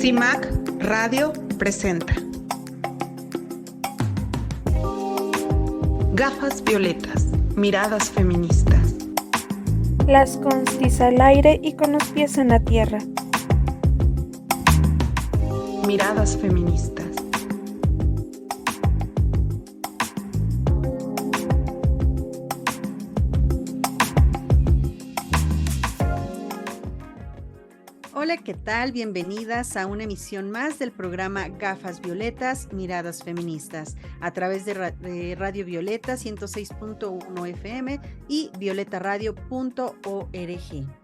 CIMAC Radio presenta Gafas violetas, miradas feministas. Las constis al aire y con los pies en la tierra. Miradas feministas. Hola, ¿qué tal? Bienvenidas a una emisión más del programa Gafas Violetas, Miradas Feministas, a través de Radio Violeta 106.1 FM y violetaradio.org.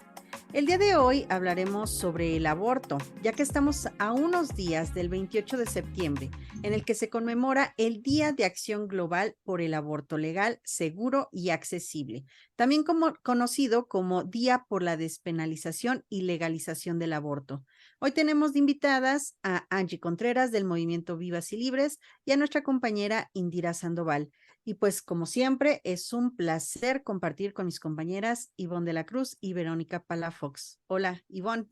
El día de hoy hablaremos sobre el aborto, ya que estamos a unos días del 28 de septiembre, en el que se conmemora el Día de Acción Global por el Aborto Legal, Seguro y Accesible, también conocido como Día por la Despenalización y Legalización del Aborto. Hoy tenemos de invitadas a Angie Contreras del Movimiento Vivas y Libres y a nuestra compañera Indira Sandoval. Y pues, como siempre, es un placer compartir con mis compañeras Ivonne de la Cruz y Verónica Palafox. Hola, Ivonne.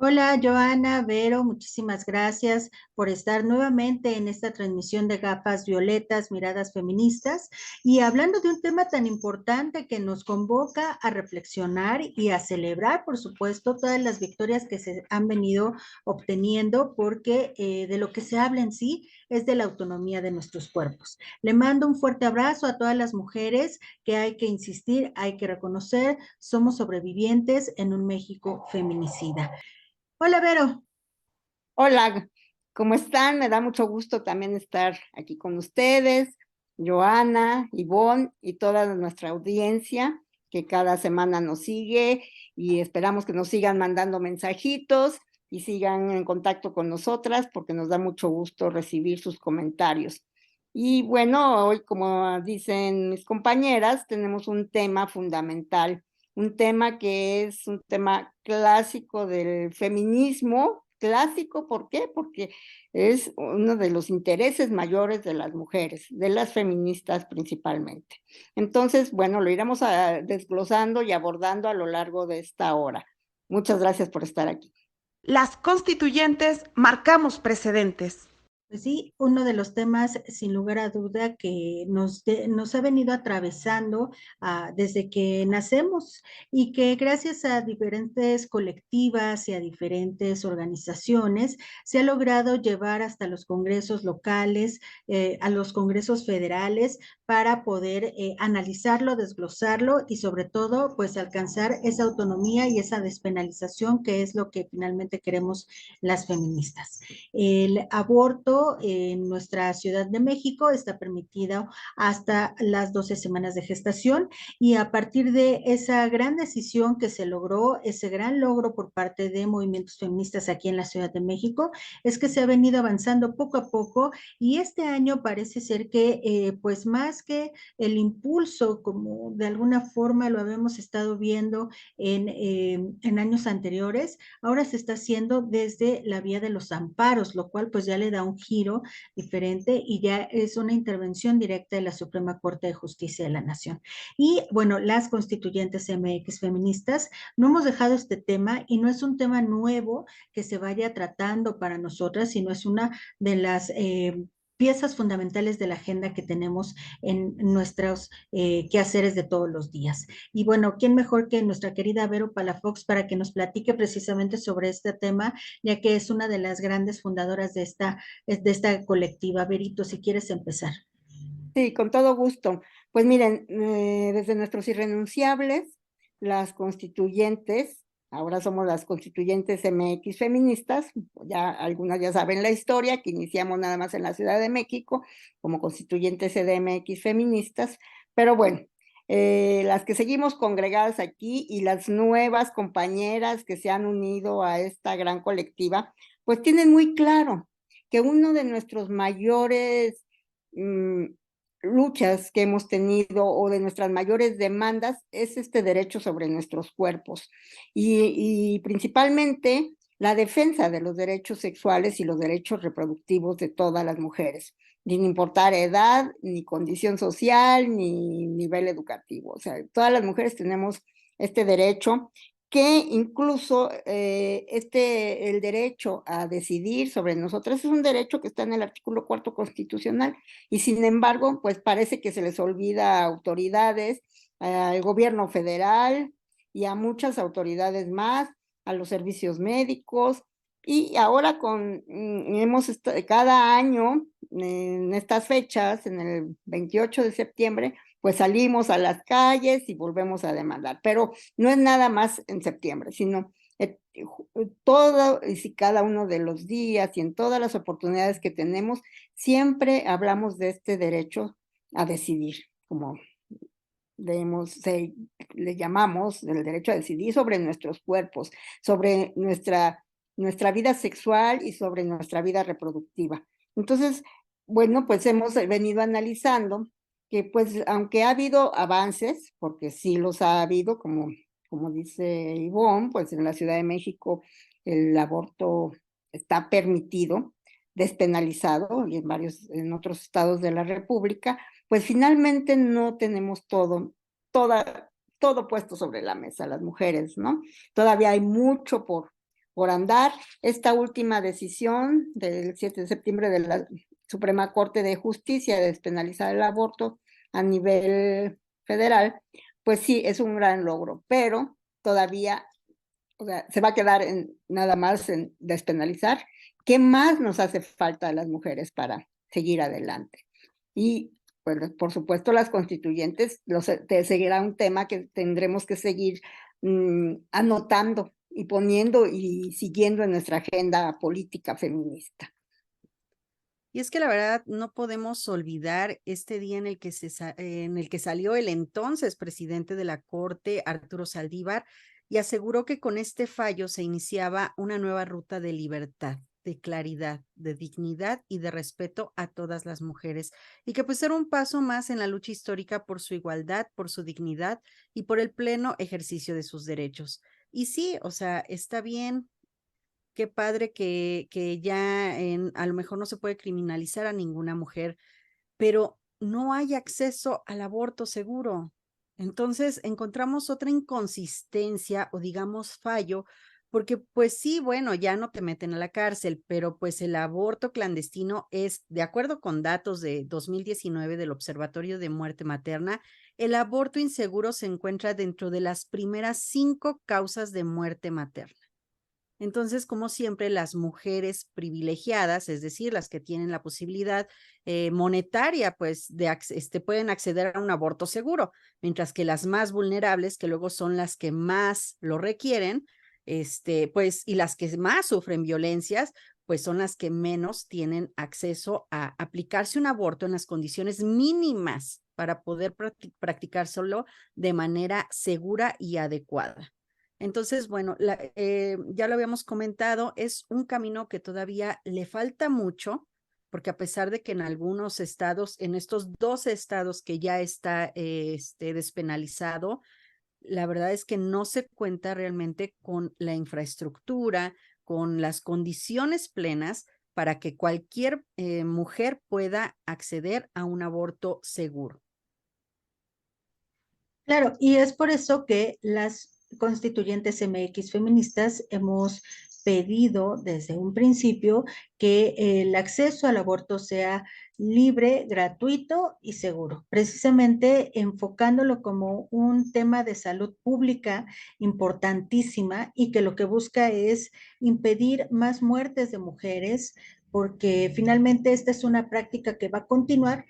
Hola, Joana, Vero, muchísimas gracias por estar nuevamente en esta transmisión de Gafas Violetas, Miradas Feministas, y hablando de un tema tan importante que nos convoca a reflexionar y a celebrar, por supuesto, todas las victorias que se han venido obteniendo, porque de lo que se habla en sí es de la autonomía de nuestros cuerpos. Le mando un fuerte abrazo a todas las mujeres que hay que insistir, hay que reconocer, somos sobrevivientes en un México feminicida. Hola, Vero. Hola, ¿cómo están? Me da mucho gusto también estar aquí con ustedes, Joana, Ivonne y toda nuestra audiencia que cada semana nos sigue y esperamos que nos sigan mandando mensajitos y sigan en contacto con nosotras porque nos da mucho gusto recibir sus comentarios. Y bueno, hoy, como dicen mis compañeras, tenemos un tema fundamental, un tema que es un tema clásico del feminismo. Clásico, ¿por qué? Porque es uno de los intereses mayores de las mujeres, de las feministas principalmente. Entonces, bueno, lo iremos desglosando y abordando a lo largo de esta hora. Muchas gracias por estar aquí. Las constituyentes marcamos precedentes. Pues sí, uno de los temas, sin lugar a duda, que nos ha venido atravesando desde que nacemos y que gracias a diferentes colectivas y a diferentes organizaciones se ha logrado llevar hasta los congresos locales, a los congresos federales, para poder analizarlo, desglosarlo y sobre todo, pues alcanzar esa autonomía y esa despenalización que es lo que finalmente queremos las feministas. El aborto en nuestra Ciudad de México está permitido hasta las 12 semanas de gestación y a partir de esa gran decisión que se logró, ese gran logro por parte de movimientos feministas aquí en la Ciudad de México, es que se ha venido avanzando poco a poco y este año parece ser que pues más que el impulso, como de alguna forma lo habíamos estado viendo en años anteriores, ahora se está haciendo desde la vía de los amparos, lo cual pues ya le da un giro diferente y ya es una intervención directa de la Suprema Corte de Justicia de la Nación. Y bueno, las constituyentes MX feministas no hemos dejado este tema y no es un tema nuevo que se vaya tratando para nosotras, sino es una de las piezas fundamentales de la agenda que tenemos en nuestros quehaceres de todos los días. Y bueno, ¿quién mejor que nuestra querida Vero Palafox para que nos platique precisamente sobre este tema, ya que es una de las grandes fundadoras de esta colectiva? Verito, si quieres empezar. Sí, con todo gusto. Pues miren, desde nuestros irrenunciables, las constituyentes, ahora somos las constituyentes MX feministas, ya algunas ya saben la historia, que iniciamos nada más en la Ciudad de México como constituyentes CDMX feministas, pero bueno, las que seguimos congregadas aquí y las nuevas compañeras que se han unido a esta gran colectiva, pues tienen muy claro que uno de nuestros mayores luchas que hemos tenido o de nuestras mayores demandas es este derecho sobre nuestros cuerpos y principalmente la defensa de los derechos sexuales y los derechos reproductivos de todas las mujeres, sin importar edad, ni condición social, ni nivel educativo. O sea, todas las mujeres tenemos este derecho que incluso el derecho a decidir sobre nosotras es un derecho que está en el artículo 4 constitucional, y sin embargo, pues parece que se les olvida a autoridades, al gobierno federal y a muchas autoridades más, a los servicios médicos, y ahora cada año, en estas fechas, en el 28 de septiembre, pues salimos a las calles y volvemos a demandar, pero no es nada más en septiembre, sino todo y cada uno de los días y en todas las oportunidades que tenemos, siempre hablamos de este derecho a decidir, como le llamamos el derecho a decidir sobre nuestros cuerpos, sobre nuestra vida sexual y sobre nuestra vida reproductiva. Entonces, bueno, pues hemos venido analizando que pues aunque ha habido avances, porque sí los ha habido, como dice Ivonne, pues en la Ciudad de México el aborto está permitido, despenalizado, y en otros estados de la República, pues finalmente no tenemos todo puesto sobre la mesa, las mujeres, ¿no? Todavía hay mucho por andar. Esta última decisión del 7 de septiembre de la Suprema Corte de Justicia de despenalizar el aborto a nivel federal, pues sí, es un gran logro, pero todavía, o sea, se va a quedar nada más en despenalizar. ¿Qué más nos hace falta a las mujeres para seguir adelante? Y, pues, por supuesto, las constituyentes seguirá un tema que tendremos que seguir anotando y poniendo y siguiendo en nuestra agenda política feminista. Y es que la verdad no podemos olvidar este día en el que salió el entonces presidente de la Corte, Arturo Saldívar, y aseguró que con este fallo se iniciaba una nueva ruta de libertad, de claridad, de dignidad y de respeto a todas las mujeres, y que pues era un paso más en la lucha histórica por su igualdad, por su dignidad y por el pleno ejercicio de sus derechos. Y sí, o sea, está bien. Qué padre que ya a lo mejor no se puede criminalizar a ninguna mujer, pero no hay acceso al aborto seguro. Entonces encontramos otra inconsistencia o digamos fallo, porque pues sí, bueno, ya no te meten a la cárcel, pero pues el aborto clandestino es, de acuerdo con datos de 2019 del Observatorio de Muerte Materna, el aborto inseguro se encuentra dentro de las primeras 5 causas de muerte materna. Entonces, como siempre, las mujeres privilegiadas, es decir, las que tienen la posibilidad monetaria, pues pueden acceder a un aborto seguro, mientras que las más vulnerables, que luego son las que más lo requieren, pues, y las que más sufren violencias, pues son las que menos tienen acceso a aplicarse un aborto en las condiciones mínimas para poder practicárselo de manera segura y adecuada. Entonces, bueno, ya lo habíamos comentado, es un camino que todavía le falta mucho, porque a pesar de que en algunos estados, en estos 12 estados que ya está despenalizado, la verdad es que no se cuenta realmente con la infraestructura, con las condiciones plenas para que cualquier mujer pueda acceder a un aborto seguro. Claro, y es por eso que las constituyentes MX feministas hemos pedido desde un principio que el acceso al aborto sea libre, gratuito y seguro, precisamente enfocándolo como un tema de salud pública importantísima y que lo que busca es impedir más muertes de mujeres, porque finalmente esta es una práctica que va a continuar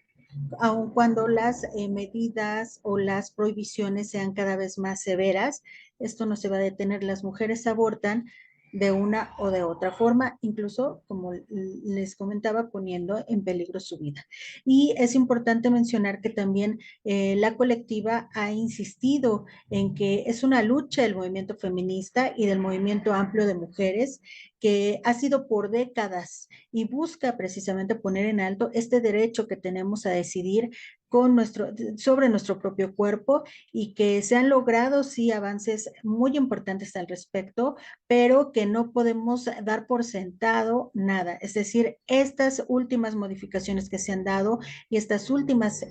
aun cuando las medidas o las prohibiciones sean cada vez más severas. Esto no se va a detener, las mujeres abortan de una o de otra forma, incluso, como les comentaba, poniendo en peligro su vida. Y es importante mencionar que también la colectiva ha insistido en que es una lucha del movimiento feminista y del movimiento amplio de mujeres que ha sido por décadas y busca precisamente poner en alto este derecho que tenemos a decidir sobre nuestro propio cuerpo y que se han logrado sí avances muy importantes al respecto, pero que no podemos dar por sentado nada. Es decir, estas últimas modificaciones que se han dado y estas últimas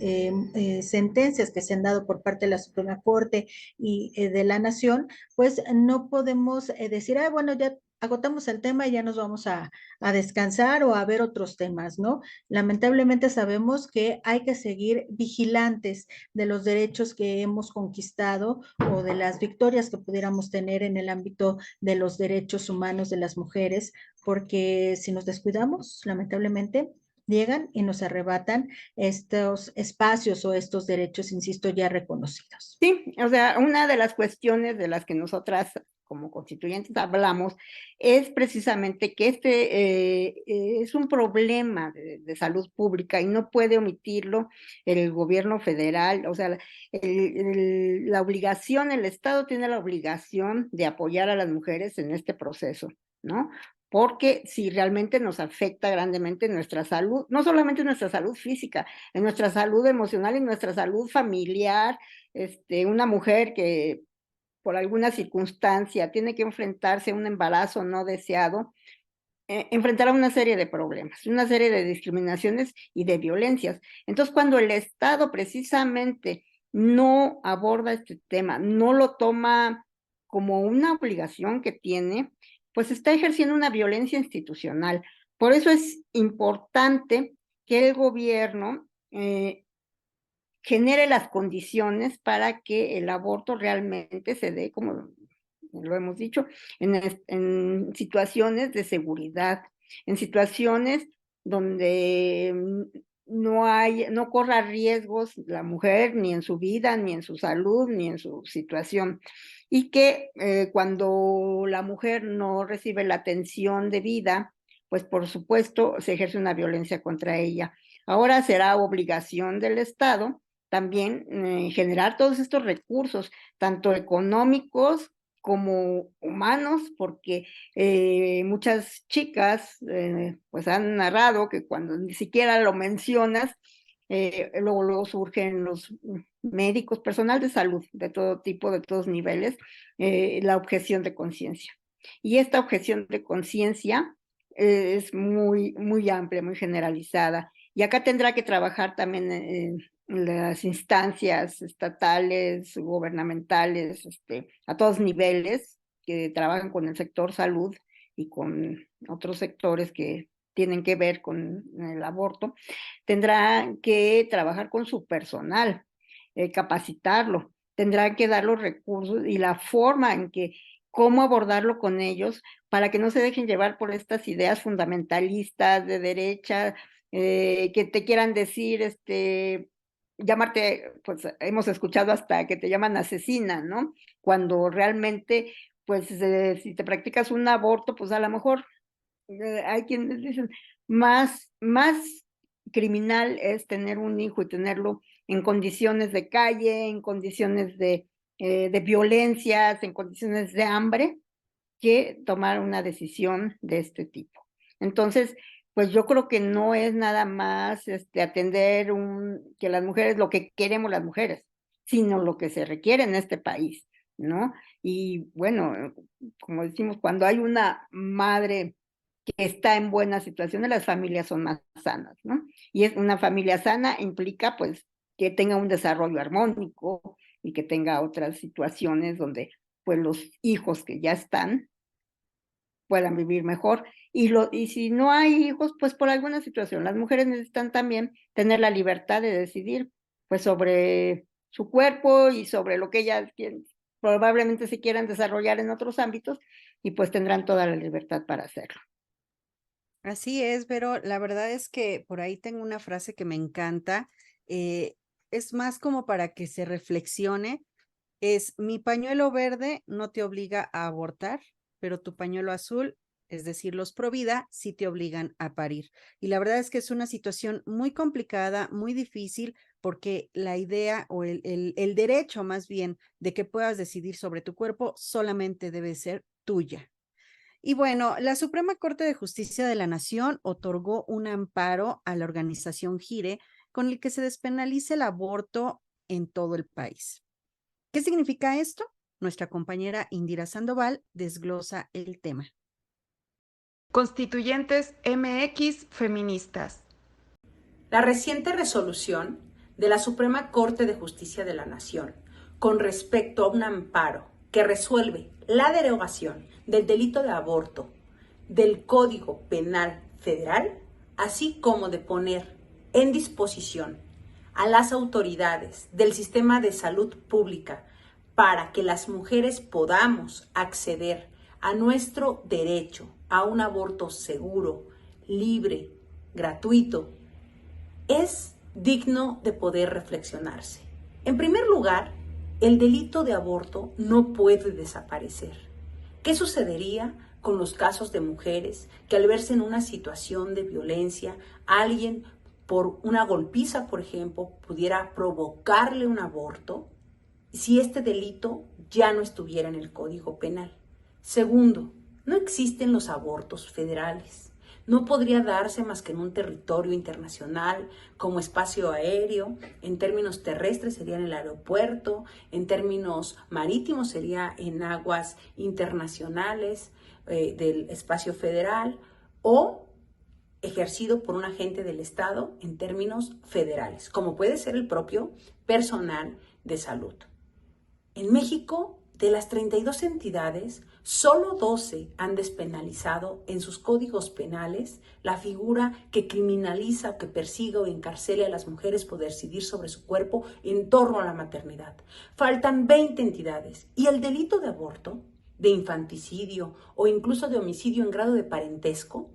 sentencias que se han dado por parte de la Suprema Corte y de la Nación, pues no podemos decir, ah, bueno, ya agotamos el tema y ya nos vamos a descansar o a ver otros temas, ¿no? Lamentablemente sabemos que hay que seguir vigilantes de los derechos que hemos conquistado o de las victorias que pudiéramos tener en el ámbito de los derechos humanos de las mujeres, porque si nos descuidamos, lamentablemente, llegan y nos arrebatan estos espacios o estos derechos, insisto, ya reconocidos. Sí, o sea, una de las cuestiones de las que nosotras como constituyentes hablamos es precisamente que es un problema de salud pública y no puede omitirlo el gobierno federal. O sea, la obligación, el Estado tiene la obligación de apoyar a las mujeres en este proceso, ¿no? Porque si realmente nos afecta grandemente nuestra salud, no solamente nuestra salud física, en nuestra salud emocional y nuestra salud familiar. Una mujer que por alguna circunstancia tiene que enfrentarse a un embarazo no deseado, enfrentará una serie de problemas, una serie de discriminaciones y de violencias. Entonces, cuando el Estado precisamente no aborda este tema, no lo toma como una obligación que tiene, pues está ejerciendo una violencia institucional. Por eso es importante que el gobierno genere las condiciones para que el aborto realmente se dé, como lo hemos dicho, en situaciones de seguridad, en situaciones donde no corra riesgos la mujer ni en su vida, ni en su salud, ni en su situación. Y que cuando la mujer no recibe la atención debida, pues por supuesto se ejerce una violencia contra ella. Ahora será obligación del Estado también generar todos estos recursos, tanto económicos como humanos, porque muchas chicas pues han narrado que cuando ni siquiera lo mencionas, luego surgen los médicos, personal de salud de todo tipo, de todos niveles, la objeción de conciencia. Y esta objeción de conciencia es muy, muy amplia, muy generalizada. Y acá tendrá que trabajar también las instancias estatales, gubernamentales, a todos niveles, que trabajan con el sector salud y con otros sectores que tienen que ver con el aborto, tendrán que trabajar con su personal, capacitarlo, tendrán que dar los recursos y la forma en que, cómo abordarlo con ellos para que no se dejen llevar por estas ideas fundamentalistas de derecha, que te quieran decir, llamarte, pues hemos escuchado hasta que te llaman asesina, ¿no? Cuando realmente, pues si te practicas un aborto, pues a lo mejor hay quienes dicen, más criminal es tener un hijo y tenerlo en condiciones de calle, en condiciones de violencias, en condiciones de hambre, que tomar una decisión de este tipo. Entonces, pues yo creo que no es nada más atender que las mujeres, lo que queremos las mujeres, sino lo que se requiere en este país, ¿no? Y bueno, como decimos, cuando hay una madre que está en buenas situaciones, las familias son más sanas, ¿no? Y es una familia sana implica pues que tenga un desarrollo armónico y que tenga otras situaciones donde pues los hijos que ya están puedan vivir mejor. Y si no hay hijos, pues por alguna situación, las mujeres necesitan también tener la libertad de decidir pues sobre su cuerpo y sobre lo que ellas probablemente se quieran desarrollar en otros ámbitos y pues tendrán toda la libertad para hacerlo. Así es, pero la verdad es que por ahí tengo una frase que me encanta. Es más como para que se reflexione. Es: mi pañuelo verde no te obliga a abortar, pero tu pañuelo azul, es decir, los Provida, sí te obligan a parir. Y la verdad es que es una situación muy complicada, muy difícil, porque la idea o el derecho más bien de que puedas decidir sobre tu cuerpo solamente debe ser tuya. Y bueno, la Suprema Corte de Justicia de la Nación otorgó un amparo a la organización GIRE con el que se despenalice el aborto en todo el país. ¿Qué significa esto? Nuestra compañera Indira Sandoval desglosa el tema. Constituyentes MX feministas. La reciente resolución de la Suprema Corte de Justicia de la Nación con respecto a un amparo que resuelve la derogación del delito de aborto del Código Penal Federal, así como de poner en disposición a las autoridades del sistema de salud pública para que las mujeres podamos acceder a nuestro derecho a un aborto seguro, libre, gratuito, es digno de poder reflexionarse. En primer lugar, el delito de aborto no puede desaparecer. ¿Qué sucedería con los casos de mujeres que al verse en una situación de violencia, alguien por una golpiza, por ejemplo, pudiera provocarle un aborto, si este delito ya no estuviera en el Código Penal? Segundo, no existen los abortos federales. No podría darse más que en un territorio internacional como espacio aéreo. En términos terrestres sería en el aeropuerto, en términos marítimos sería en aguas internacionales del espacio federal, o ejercido por un agente del Estado en términos federales, como puede ser el propio personal de salud. En México, de las 32 entidades, solo 12 han despenalizado en sus códigos penales la figura que criminaliza, que persiga o encarcele a las mujeres por decidir sobre su cuerpo en torno a la maternidad. Faltan 20 entidades y el delito de aborto, de infanticidio o incluso de homicidio en grado de parentesco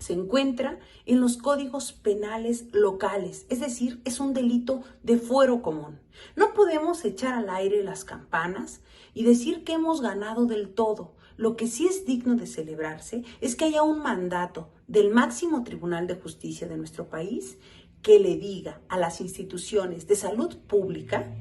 se encuentra en los códigos penales locales, es decir, es un delito de fuero común. No podemos echar al aire las campanas y decir que hemos ganado del todo. Lo que sí es digno de celebrarse es que haya un mandato del máximo Tribunal de Justicia de nuestro país que le diga a las instituciones de salud pública,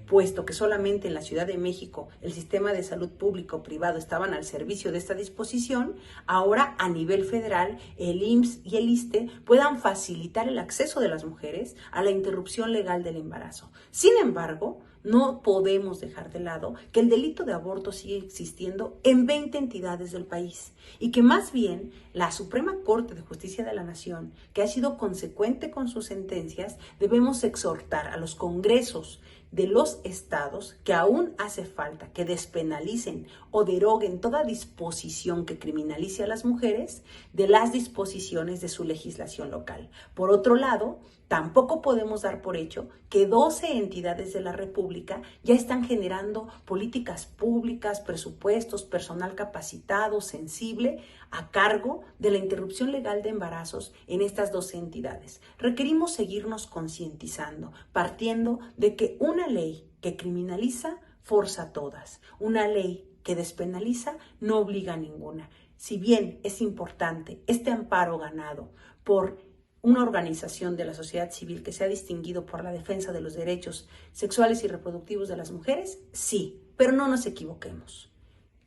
puesto que solamente en la Ciudad de México el sistema de salud público-privado estaban al servicio de esta disposición, ahora a nivel federal el IMSS y el ISSSTE puedan facilitar el acceso de las mujeres a la interrupción legal del embarazo. Sin embargo, no podemos dejar de lado que el delito de aborto sigue existiendo en 20 entidades del país y que más bien la Suprema Corte de Justicia de la Nación, que ha sido consecuente con sus sentencias, debemos exhortar a los congresos de los estados que aún hace falta que despenalicen o deroguen toda disposición que criminalice a las mujeres de las disposiciones de su legislación local. Por otro lado, tampoco podemos dar por hecho que 12 entidades de la República ya están generando políticas públicas, presupuestos, personal capacitado, sensible, a cargo de la interrupción legal de embarazos en estas 12 entidades. Requerimos seguirnos concientizando, partiendo de que una ley que criminaliza forza a todas, una ley que despenaliza no obliga a ninguna. Si bien es importante este amparo ganado por una organización de la sociedad civil que se ha distinguido por la defensa de los derechos sexuales y reproductivos de las mujeres, sí, pero no nos equivoquemos.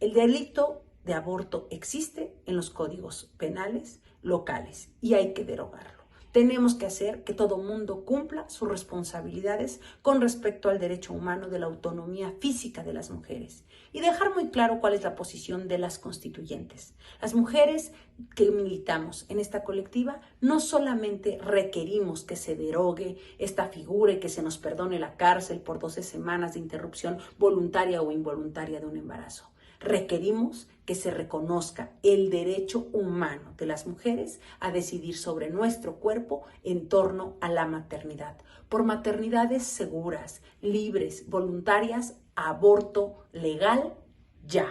El delito de aborto existe en los códigos penales locales y hay que derogarlo. Tenemos que hacer que todo mundo cumpla sus responsabilidades con respecto al derecho humano de la autonomía física de las mujeres y dejar muy claro cuál es la posición de las constituyentes. Las mujeres que militamos en esta colectiva no solamente requerimos que se derogue esta figura y que se nos perdone la cárcel por 12 semanas de interrupción voluntaria o involuntaria de un embarazo. Requerimos que se reconozca el derecho humano de las mujeres a decidir sobre nuestro cuerpo en torno a la maternidad. Por maternidades seguras, libres, voluntarias, aborto legal, ya.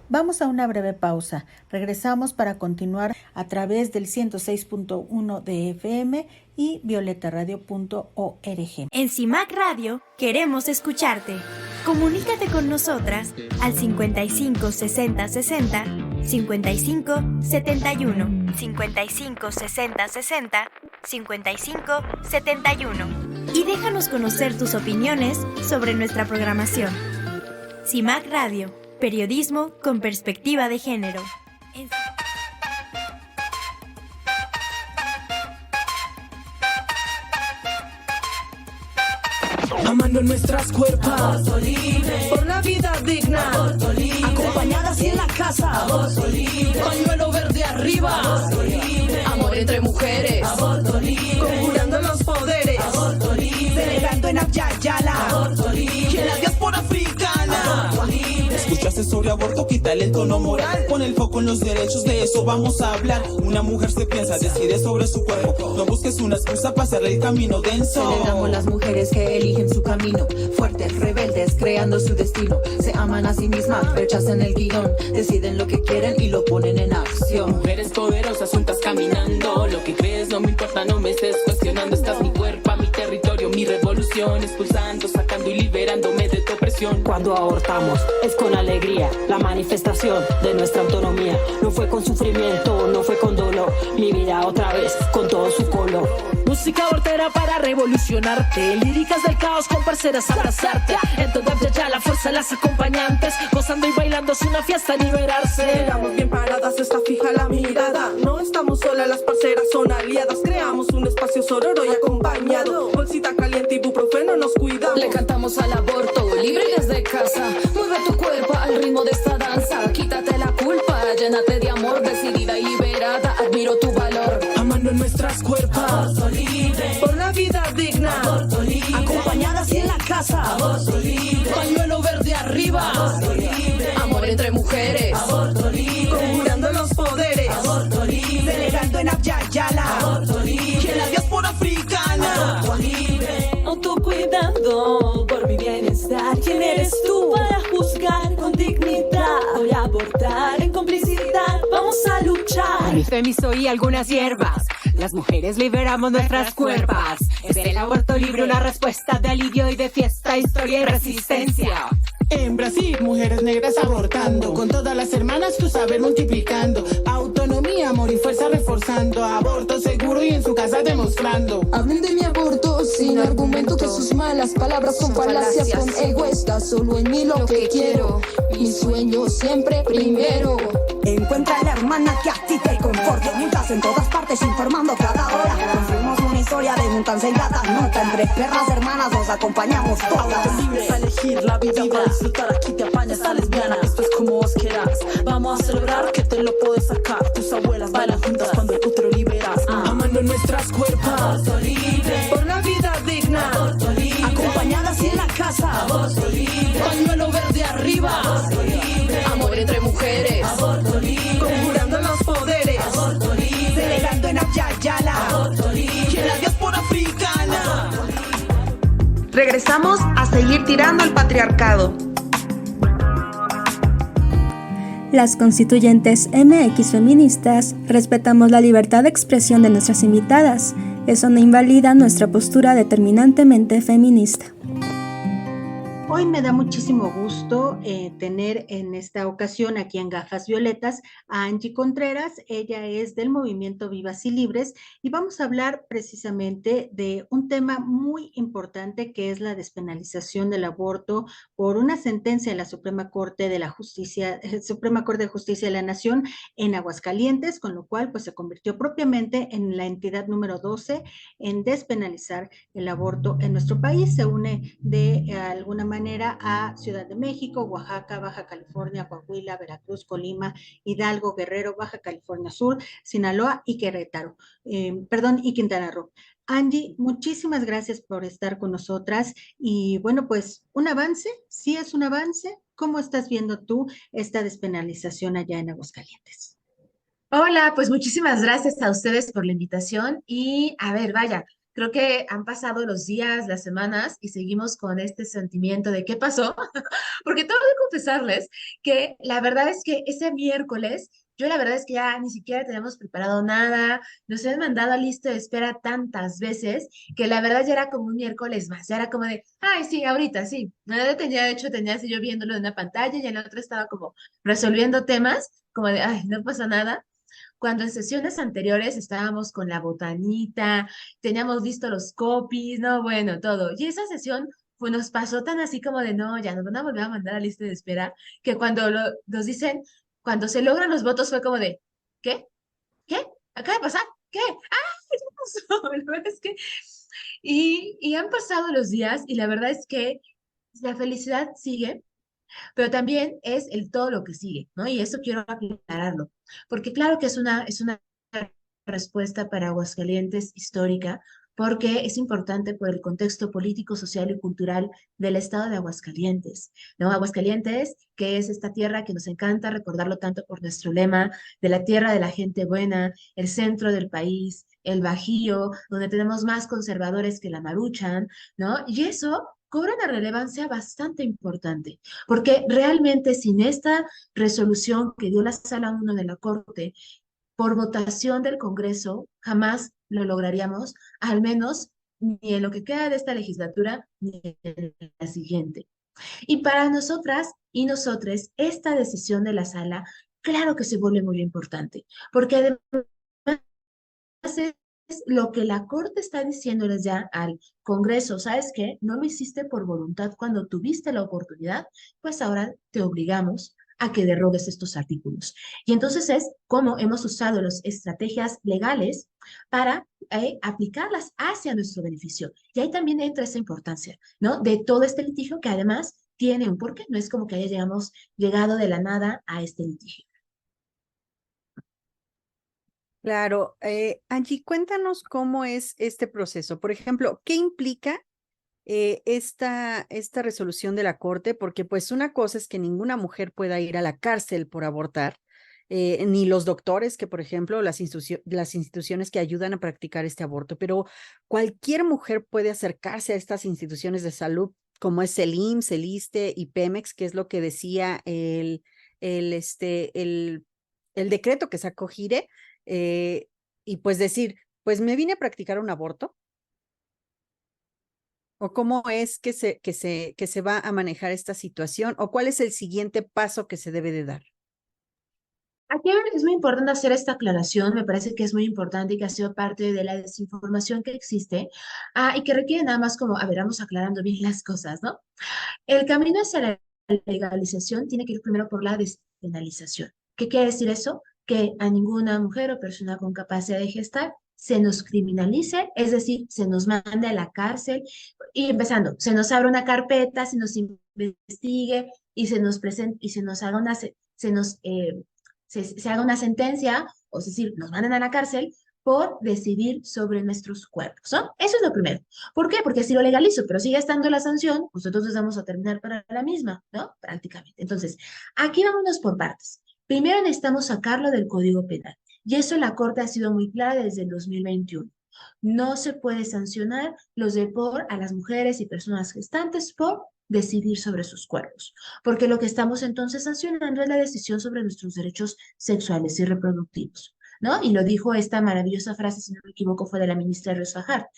Vamos a una breve pausa. Regresamos para continuar a través del 106.1 de FM y violetaradio.org. En CIMAC Radio queremos escucharte. Comunícate con nosotras al 55 60 60 55 71 55 60 60 55 71 y déjanos conocer tus opiniones sobre nuestra programación. CIMAC Radio, periodismo con perspectiva de género. amando nuestras cuerpos. Aborto libre. Por la vida digna. Aborto libre. Acompañadas y en la casa. Aborto libre. Pañuelo verde arriba. Aborto libre. Amor entre mujeres. Aborto libre. Conjurando los poderes. Aborto libre. Celebrando en Abyayala. Aborto libre. Y en la diáspora africana. Aborto libre. Escuchaste sobre aborto, quítale el tono moral. Pon el foco en los derechos, de eso vamos a hablar. Una mujer se piensa, decide sobre su cuerpo. No busques una excusa para hacerle el camino denso. Celebramos las mujeres que eligen su camino, fuertes, rebeldes, creando su destino. Se aman a sí mismas, rechazan el guión, deciden lo que quieren y lo ponen en acción. Mujeres poderosas juntas caminando. Lo que crees no me importa, no me estés cuestionando. Estás mi cuerpo, mi territorio, mi revolución. Expulsando, sacando y liberándome de tu opresión. Cuando abortamos es con alegría, la manifestación de nuestra autonomía. No fue con sufrimiento, no fue con dolor. Mi vida otra vez con todo su color. Música abortera para revolucionarte, líricas del caos con parceras abrazarte. En toda ya la fuerza las acompañantes, gozando y bailando es una fiesta liberarse. Llegamos bien paradas, está fija la mirada. No estamos solas, las parceras son aliadas. Creamos un espacio sororo y acompañado. Bolsita caliente y ibuprofeno nos cuida. Le cantamos al aborto, libre desde casa. Mueve tu cuerpo al ritmo de esta danza. Quítate la culpa, llénate de amor, decidida y liberada. Admiro tu valor. Amando nuestras cuerpos. Aborto libre. Por la vida digna. Aborto libre. Acompañadas y en la casa. Aborto libre. Pañuelo verde arriba. Aborto libre. Amor entre mujeres. Aborto libre. Conjurando los poderes. Aborto libre. Celebrando en Abyayala. Aborto libre. Y en la diáspora africana. Aborto libre. Autocuidado por mi bienestar. ¿Quién eres tú para juzgar con dignidad? Voy a abortar en complicidad. Vamos a luchar. Mi femiso y algunas hierbas. Las mujeres liberamos nuestras cuerpas. Es el aborto libre una respuesta de alivio y de fiesta, historia y resistencia. En Brasil, mujeres negras abortando. Con todas las hermanas tu saber multiplicando. Autonomía, amor y fuerza reforzando. Aborto seguro y en su casa demostrando. Hablen de mi aborto sin argumento, que sus malas palabras son falacias. Con ego está solo en mí lo que quiero. Mi sueño siempre primero. Encuentra a la hermana que a ti te conforte. Juntas en todas partes informando cada hora. Construimos una historia de juntanza y gata nota. Entre perras hermanas nos acompañamos todas. Te libres a elegir la vida para disfrutar. Aquí te apañas a lesbiana, esto es como vos quieras. Vamos a celebrar que te lo puedes sacar. Tus abuelas bailan juntas cuando el útero liberas. Amando nuestras cuerpos. Aborto libre. Por la vida digna. Aborto libre. Acompañadas y en la casa. Aborto libre. Pañuelo verde arriba. Aborto libre. Amor entre mujeres. Aborto libre. Conjurando los poderes. Aborto libre. Celebrando en Abyayala. Aborto libre. Y en la diáspora africana. Regresamos a seguir tirando al patriarcado. Las constituyentes MX feministas respetamos la libertad de expresión de nuestras invitadas. Eso no invalida nuestra postura determinantemente feminista. Hoy me da muchísimo gusto tener en esta ocasión aquí en Gafas Violetas a Angie Contreras. Ella es del movimiento Vivas y Libres y vamos a hablar precisamente de un tema muy importante que es la despenalización del aborto por una sentencia de la Suprema Corte de Justicia de la Nación en Aguascalientes, con lo cual pues se convirtió propiamente en la entidad número 12 en despenalizar el aborto en nuestro país. Se une de alguna manera a Ciudad de México, Oaxaca, Baja California, Coahuila, Veracruz, Colima, Hidalgo, Guerrero, Baja California Sur, Sinaloa y Querétaro, y Quintana Roo. Angie, muchísimas gracias por estar con nosotras y bueno, pues un avance, sí es un avance. ¿Cómo estás viendo tú esta despenalización allá en Aguascalientes? Hola, pues muchísimas gracias a ustedes por la invitación y a ver, vaya, creo que han pasado los días, las semanas y seguimos con este sentimiento de qué pasó, porque tengo que confesarles que la verdad es que ese miércoles, yo la verdad es que ya ni siquiera teníamos preparado nada, nos habían mandado a lista de espera tantas veces que la verdad ya era como un miércoles más, ya era como de, ay, sí, ahorita, sí, nada tenía así yo viéndolo en una pantalla y en la otra estaba como resolviendo temas, como de, ay, no pasa nada. Cuando en sesiones anteriores estábamos con la botanita, teníamos listo los copies, no, bueno, todo. Y esa sesión pues nos pasó tan así como de, no, ya nos van a volver a mandar a lista de espera, que cuando nos dicen, cuando se logran los votos fue como de, ¿qué? ¿Qué? ¿Acaba de pasar? ¿Qué? ¡Ah! Ya pasó. La verdad es que Y han pasado los días y la verdad es que la felicidad sigue, pero también es el todo lo que sigue, ¿no? Y eso quiero aclararlo, porque claro que es una respuesta para Aguascalientes histórica, porque es importante por el contexto político, social y cultural del estado de Aguascalientes, ¿no? Aguascalientes, que es esta tierra que nos encanta recordarlo tanto por nuestro lema, de la tierra de la gente buena, el centro del país, el Bajío, donde tenemos más conservadores que la Maruchan, ¿no? Y eso cobra una relevancia bastante importante, porque realmente sin esta resolución que dio la Sala 1 de la Corte, por votación del Congreso, jamás lo lograríamos, al menos ni en lo que queda de esta legislatura, ni en la siguiente. Y para nosotras y nosotres, esta decisión de la sala, claro que se vuelve muy importante, porque además es lo que la Corte está diciéndoles ya al Congreso. ¿Sabes qué? No lo hiciste por voluntad cuando tuviste la oportunidad, pues ahora te obligamos a que derogues estos artículos. Y entonces es como hemos usado las estrategias legales para aplicarlas hacia nuestro beneficio. Y ahí también entra esa importancia, ¿no? De todo este litigio que además tiene un porqué. No es como que hayamos llegado de la nada a este litigio. Claro, Angie, cuéntanos cómo es este proceso. Por ejemplo, ¿qué implica esta resolución de la Corte? Porque pues una cosa es que ninguna mujer pueda ir a la cárcel por abortar, ni los doctores que, por ejemplo, las instituciones que ayudan a practicar este aborto, pero cualquier mujer puede acercarse a estas instituciones de salud, como es el IMSS, el ISSSTE y Pemex, que es lo que decía el decreto que sacó Gire, y pues decir, pues me vine a practicar un aborto. ¿O cómo es que se va a manejar esta situación? ¿O cuál es el siguiente paso que se debe de dar? Aquí es muy importante hacer esta aclaración, me parece que es muy importante y que ha sido parte de la desinformación que existe, y que requiere nada más como, a ver, vamos aclarando bien las cosas, ¿no? El camino hacia la legalización tiene que ir primero por la despenalización. ¿Qué quiere decir eso? Que a ninguna mujer o persona con capacidad de gestar se nos criminalice, es decir, se nos mande a la cárcel y empezando, se nos abra una carpeta, se nos investigue y se nos presente y se nos haga una, se haga una sentencia, o es decir, nos manden a la cárcel por decidir sobre nuestros cuerpos, ¿no? Eso es lo primero. ¿Por qué? Porque si lo legalizo, pero sigue estando la sanción, pues entonces vamos a terminar para la misma, ¿no? Prácticamente. Entonces, aquí vámonos por partes. Primero necesitamos sacarlo del Código Penal. Y eso la Corte ha sido muy clara desde el 2021. No se puede sancionar los de por a las mujeres y personas gestantes por decidir sobre sus cuerpos, porque lo que estamos entonces sancionando es la decisión sobre nuestros derechos sexuales y reproductivos, ¿no? Y lo dijo esta maravillosa frase, si no me equivoco, fue de la ministra Ríos Fajardo,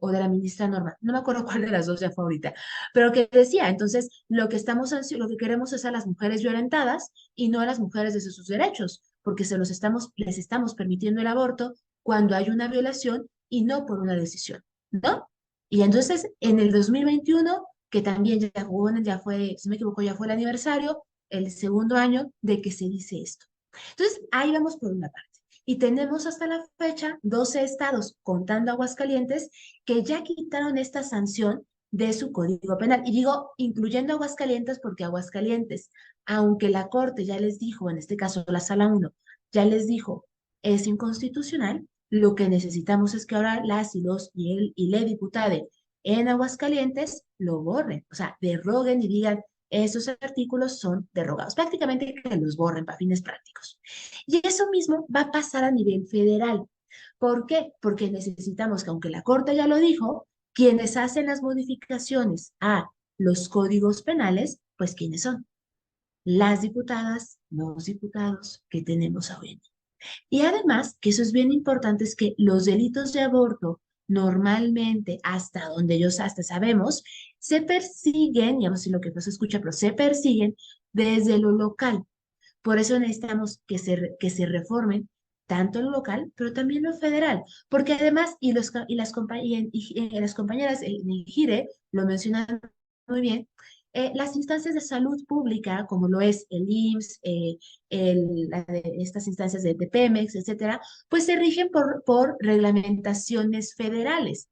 o de la ministra Norma, no me acuerdo cuál de las dos ya fue ahorita, pero que decía, entonces, lo que queremos es a las mujeres violentadas y no a las mujeres desde sus derechos, porque les estamos permitiendo el aborto cuando hay una violación y no por una decisión, ¿no? Y entonces, en el 2021, que también ya fue, si no me equivoco, ya fue el aniversario, el segundo año de que se dice esto. Entonces, ahí vamos por una parte. Y tenemos hasta la fecha 12 estados, contando Aguascalientes, que ya quitaron esta sanción de su Código Penal. Y digo, incluyendo Aguascalientes, porque Aguascalientes, aunque la Corte ya les dijo, en este caso la Sala 1, ya les dijo, es inconstitucional, lo que necesitamos es que ahora las y los y la diputada en Aguascalientes lo borren, o sea, derroguen y digan, esos artículos son derogados, prácticamente que los borren para fines prácticos. Y eso mismo va a pasar a nivel federal. ¿Por qué? Porque necesitamos que, aunque la Corte ya lo dijo, quienes hacen las modificaciones a los códigos penales, pues ¿quiénes son? Las diputadas, los diputados que tenemos hoy. Y además, que eso es bien importante, es que los delitos de aborto normalmente, hasta donde ellos hasta sabemos, se persiguen, ya no sé lo que no se escucha, pero se persiguen desde lo local. Por eso necesitamos que se reformen tanto lo local, pero también lo federal, porque además, las compañeras en Gire lo mencionan muy bien, las instancias de salud pública, como lo es el IMSS, estas instancias de Pemex, etcétera, pues se rigen por reglamentaciones federales.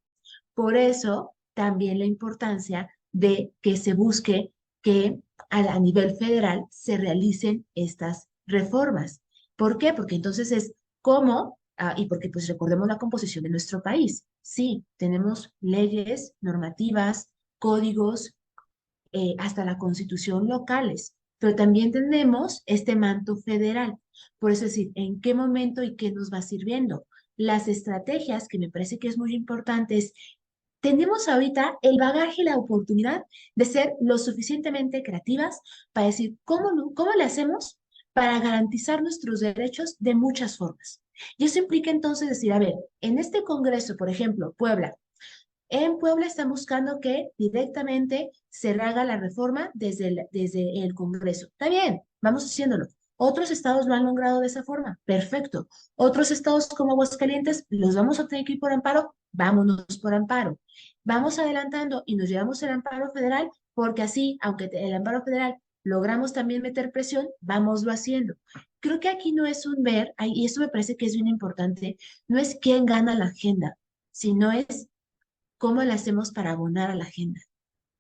Por eso también la importancia de que se busque que a nivel federal se realicen estas reformas. ¿Por qué? Porque entonces es cómo, y porque pues recordemos la composición de nuestro país. Sí, tenemos leyes, normativas, códigos, hasta la constitución locales, pero también tenemos este manto federal. Por eso es decir, ¿en qué momento y qué nos va sirviendo? Las estrategias, que me parece que es muy importante, es tenemos ahorita el bagaje y la oportunidad de ser lo suficientemente creativas para decir, ¿cómo le hacemos para garantizar nuestros derechos de muchas formas? Y eso implica entonces decir, a ver, en este congreso, por ejemplo, en Puebla están buscando que directamente se haga la reforma desde el Congreso. Está bien, vamos haciéndolo. Otros estados lo han logrado de esa forma. Perfecto. Otros estados como Aguascalientes, los vamos a tener que ir por amparo. Vámonos por amparo. Vamos adelantando y nos llevamos el amparo federal, porque así, aunque el amparo federal logramos también meter presión, vámoslo haciendo. Creo que aquí no es un ver, y esto me parece que es bien importante, no es quién gana la agenda, sino es cómo le hacemos para abonar a la agenda.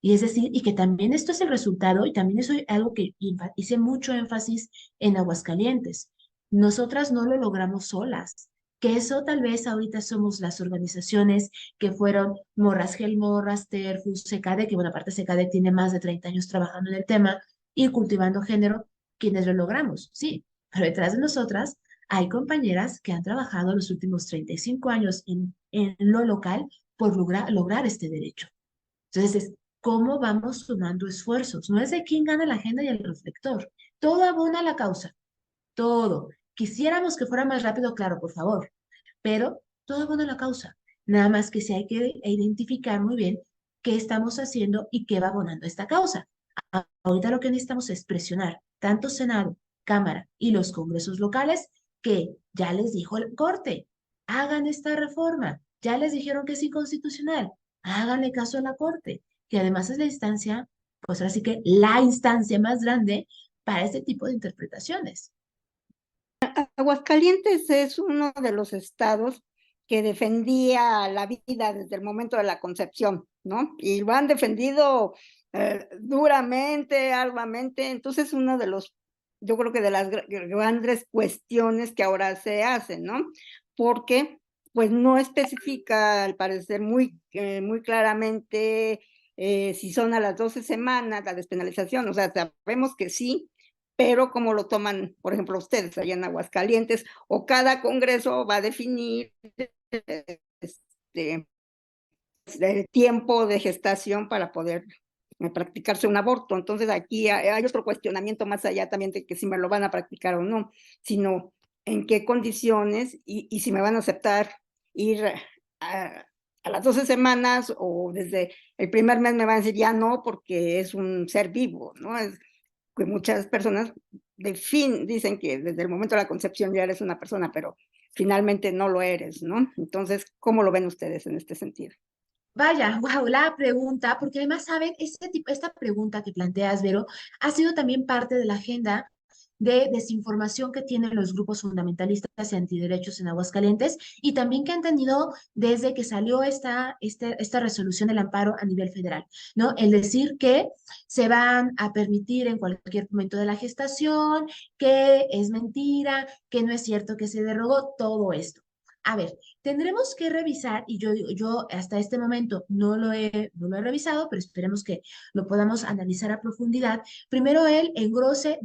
Y es decir, y que también esto es el resultado, y también eso es algo que hice mucho énfasis en Aguascalientes. Nosotras no lo logramos solas, que eso tal vez ahorita somos las organizaciones que fueron Morras Gel Morras, TERFUS, SECADE, que bueno, aparte SECADE tiene más de 30 años trabajando en el tema, y cultivando género, quienes lo logramos, sí, pero detrás de nosotras hay compañeras que han trabajado los últimos 35 años en lo local por lograr este derecho. Entonces, ¿cómo vamos sumando esfuerzos? No es de quién gana la agenda y el reflector. Todo abona a la causa. Todo. Quisiéramos que fuera más rápido, claro, por favor. Pero todo abona a la causa. Nada más que sí hay que identificar muy bien qué estamos haciendo y qué va abonando esta causa. Ahorita lo que necesitamos es presionar tanto Senado, Cámara y los congresos locales que ya les dijo el Corte, hagan esta reforma. Ya les dijeron que es inconstitucional. Háganle caso a la Corte, que además es la instancia, pues ahora sí que la instancia más grande para este tipo de interpretaciones. Aguascalientes es uno de los estados que defendía la vida desde el momento de la concepción, ¿no? Y lo han defendido duramente, arduamente. Entonces, uno de los, yo creo que de las grandes cuestiones que ahora se hacen, ¿no? Porque pues no especifica, al parecer, muy claramente si son a las 12 semanas la despenalización. O sea, sabemos que sí, pero cómo lo toman, por ejemplo, ustedes allá en Aguascalientes, o cada congreso va a definir el tiempo de gestación para poder practicarse un aborto. Entonces aquí hay otro cuestionamiento más allá también de que si me lo van a practicar o no, sino en qué condiciones y si me van a aceptar ir a las 12 semanas o desde el primer mes me van a decir ya no porque es un ser vivo, ¿no? Es que muchas personas dicen que desde el momento de la concepción ya eres una persona, pero finalmente no lo eres, ¿no? Entonces, ¿cómo lo ven ustedes en este sentido? Vaya, wow, la pregunta, porque además, ¿saben? Esta pregunta que planteas, Vero, ha sido también parte de la agenda de desinformación que tienen los grupos fundamentalistas y antiderechos en Aguascalientes y también que han tenido desde que salió esta resolución del amparo a nivel federal, ¿no? El decir que se van a permitir en cualquier momento de la gestación, que es mentira, que no es cierto que se derogó todo esto. A ver, tendremos que revisar, y yo hasta este momento no lo he revisado, pero esperemos que lo podamos analizar a profundidad. Primero el engrose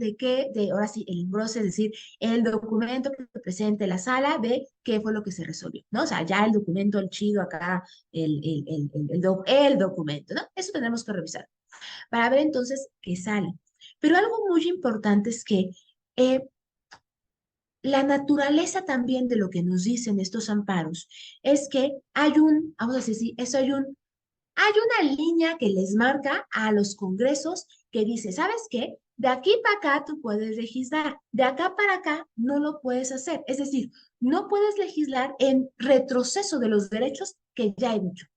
ahora sí, el engrose, es decir, el documento que presente la sala de qué fue lo que se resolvió, ¿no? O sea, ya el documento, el chido acá, el documento, ¿no? Eso tendremos que revisar para ver entonces qué sale. Pero algo muy importante es que la naturaleza también de lo que nos dicen estos amparos es que vamos a decir, hay una línea que les marca a los congresos que dice, ¿sabes qué? De aquí para acá tú puedes legislar, de acá para acá no lo puedes hacer. Es decir, no puedes legislar en retroceso de los derechos que ya he dicho.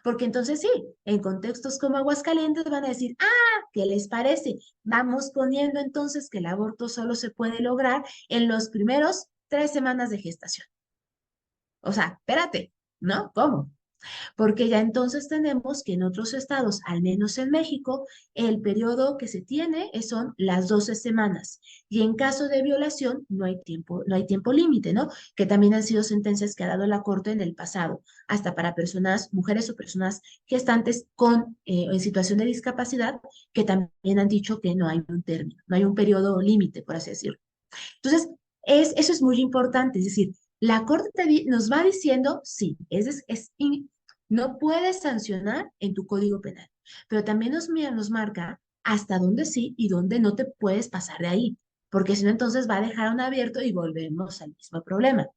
Porque entonces sí, en contextos como Aguascalientes van a decir, ¿qué les parece? Vamos poniendo entonces que el aborto solo se puede lograr en los primeros 3 semanas de gestación. O sea, espérate, ¿no? ¿Cómo? Porque ya entonces tenemos que en otros estados, al menos en México, el periodo que se tiene son las 12 semanas. Y en caso de violación no hay tiempo límite, ¿no? Que también han sido sentencias que ha dado la Corte en el pasado, hasta para personas, mujeres o personas gestantes en situación de discapacidad, que también han dicho que no hay un término, no hay un periodo límite, por así decirlo. Entonces, eso es muy importante, es decir, la Corte nos va diciendo, sí, no puedes sancionar en tu Código Penal, pero también nos marca hasta dónde sí y dónde no te puedes pasar de ahí, porque si no, entonces va a dejar un abierto y volvemos al mismo problema.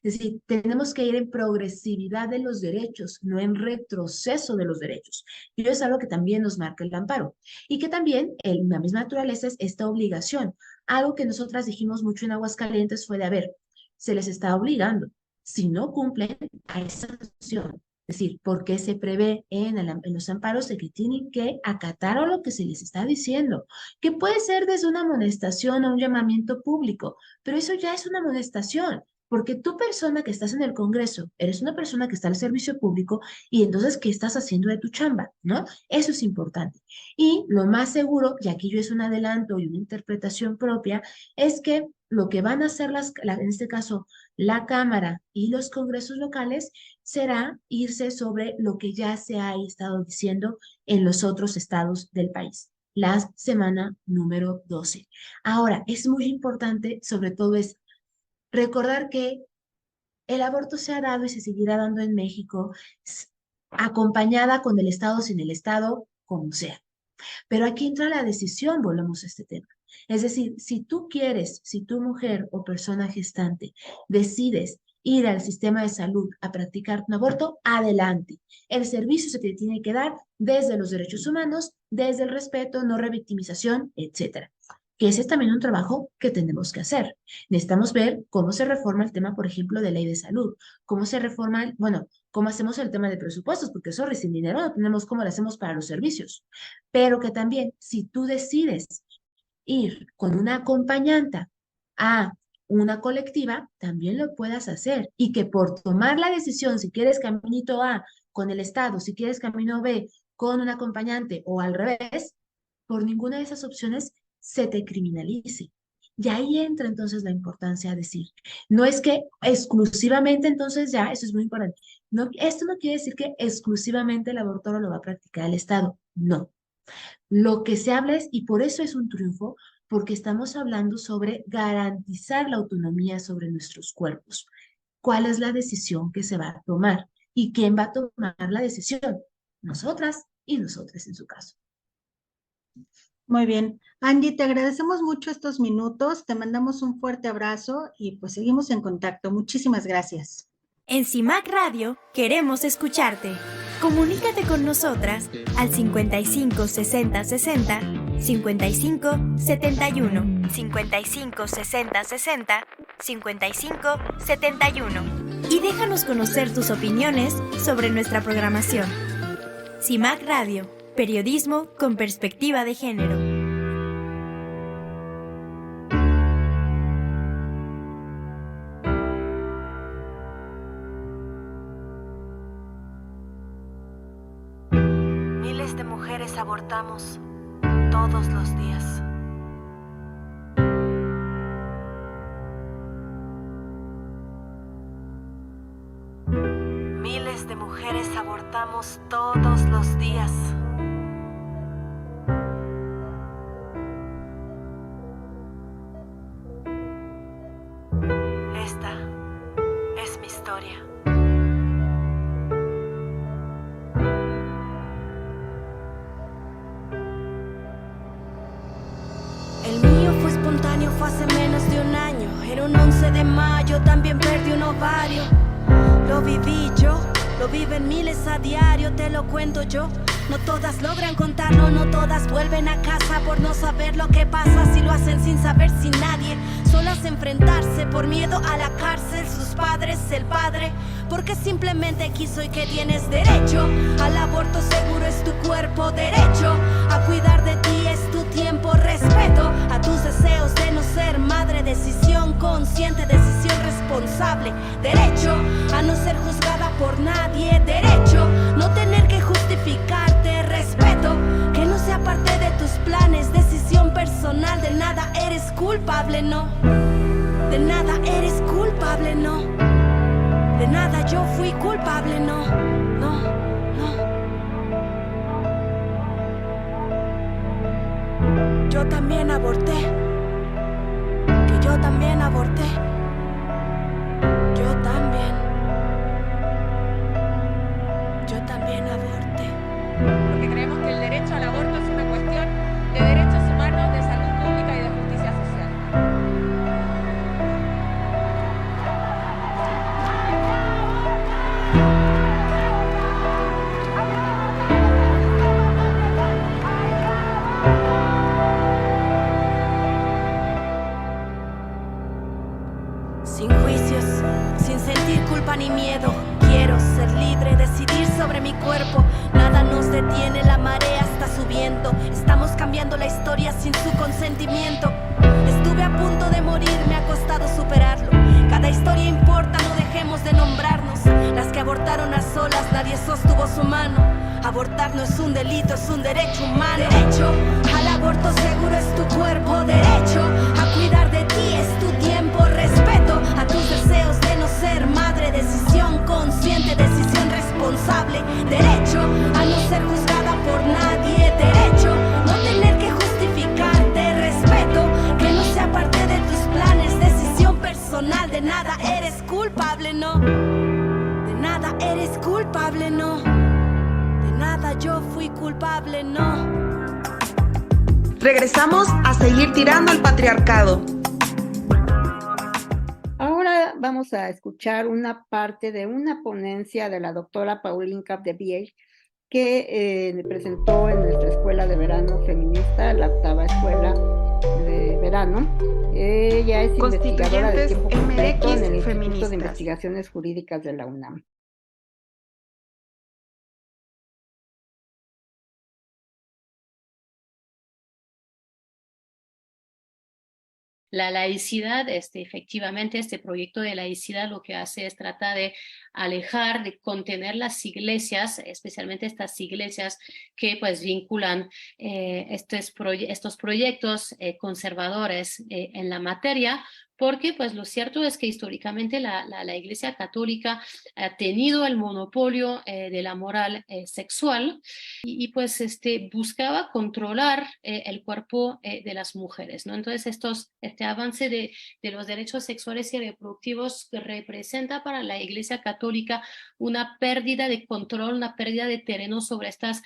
Es decir, tenemos que ir en progresividad de los derechos, no en retroceso de los derechos. Y eso es algo que también nos marca el amparo. Y que también, la misma naturaleza es esta obligación. Algo que nosotras dijimos mucho en Aguascalientes fue de, se les está obligando. Si no cumplen, hay sanción. Es decir, porque se prevé en los amparos de que tienen que acatar a lo que se les está diciendo, que puede ser desde una amonestación o un llamamiento público, pero eso ya es una amonestación, porque tú persona que estás en el Congreso, eres una persona que está al servicio público y entonces, ¿qué estás haciendo de tu chamba? ¿No? Eso es importante. Y lo más seguro, y aquí yo es un adelanto y una interpretación propia, es que lo que van a hacer en este caso la Cámara y los congresos locales será irse sobre lo que ya se ha estado diciendo en los otros estados del país, la semana número 12. Ahora, es muy importante, sobre todo es recordar que el aborto se ha dado y se seguirá dando en México acompañada con el Estado, sin el Estado, como sea. Pero aquí entra la decisión, volvemos a este tema. Es decir, si tú mujer o persona gestante, decides ir al sistema de salud a practicar un aborto, adelante. El servicio se te tiene que dar desde los derechos humanos, desde el respeto, no revictimización, etcétera. Que ese es también un trabajo que tenemos que hacer. Necesitamos ver cómo se reforma el tema, por ejemplo, de ley de salud, cómo se reforma, cómo hacemos el tema de presupuestos, porque eso sin dinero no tenemos cómo lo hacemos para los servicios. Pero que también, si tú decides ir con una acompañanta a una colectiva, también lo puedas hacer. Y que por tomar la decisión, si quieres caminito A con el Estado, si quieres camino B con un acompañante o al revés, por ninguna de esas opciones se te criminalice. Y ahí entra entonces la importancia de decir, no es que exclusivamente entonces ya, eso es muy importante, esto no quiere decir que exclusivamente el aborto lo va a practicar el Estado, no. Lo que se habla es, y por eso es un triunfo, porque estamos hablando sobre garantizar la autonomía sobre nuestros cuerpos. ¿Cuál es la decisión que se va a tomar? ¿Y quién va a tomar la decisión? Nosotras y nosotros en su caso. Muy bien. Angie, te agradecemos mucho estos minutos, te mandamos un fuerte abrazo y pues seguimos en contacto. Muchísimas gracias. En CIMAC Radio queremos escucharte. Comunícate con nosotras al 55 60 60 55 71 55 60 60 55 71 y déjanos conocer tus opiniones sobre nuestra programación. CIMAC Radio, periodismo con perspectiva de género. Miles de mujeres abortamos todos los días. Miles de mujeres abortamos todos los días. Esta es mi historia. El mío fue espontáneo, fue hace menos de un año. Era un 11 de mayo, también perdí un ovario. Lo viví yo, lo viven miles a diario, te lo cuento yo. No todas logran contarlo, no todas vuelven a casa por no saber lo que pasa. Si lo hacen sin saber, sin nadie, solas enfrentarse por miedo a la cárcel. Sus padres, el padre, porque simplemente quiso y que tienes derecho al aborto seguro, es tu cuerpo, derecho a cuidar de ti, es tu tiempo, respeto a tus deseos de no ser madre, decisión consciente, decisión responsable, derecho a no ser juzgada por nadie, derecho culpable, no. De nada eres culpable, no. De nada yo fui culpable, no. No, no. Yo también aborté. Que yo también aborté. Yo también. Yo también aborté. Porque creemos que el derecho al aborto es una cuestión de derechos humanos, de salud pública y de justicia social. Sin juicios, sin sentir culpa ni miedo. Quiero ser libre, decidir sobre mi cuerpo. Nada nos detiene, la marea está subiendo. Estamos cambiando la historia sin su consentimiento. Estuve a punto de morir, me ha costado superarlo. Cada historia importa, no dejemos de nombrarnos. Las que abortaron a solas, nadie sostuvo su mano. Abortar no es un delito, es un derecho humano. Derecho al aborto seguro es tu cuerpo. Derecho a cuidar de ti es tu tiempo. Respeto a tus deseos de no ser madre. Decisión consciente, decisión responsable. Derecho a no ser juzgada por nadie. Derecho no tener que justificarte. Respeto que no sea parte de tus planes. Decisión personal, de nada eres culpable, no. De nada eres culpable, no. De nada yo fui culpable, no. Regresamos a seguir tirando al patriarcado. Ahora vamos a escuchar una parte de una ponencia de la doctora Pauline Capdeville que presentó en nuestra escuela de verano feminista, la 8ª escuela de verano. Ella es investigadora de tiempo completo en el Instituto de Investigaciones Jurídicas de la UNAM. La laicidad, efectivamente, este proyecto de laicidad lo que hace es tratar de alejar, de contener las iglesias, especialmente estas iglesias que pues vinculan estos proyectos conservadores en la materia, porque pues lo cierto es que históricamente la Iglesia Católica ha tenido el monopolio de la moral sexual y pues buscaba controlar el cuerpo de las mujeres, ¿no? Entonces este avance de los derechos sexuales y reproductivos representa para la Iglesia Católica una pérdida de control, una pérdida de terreno sobre estas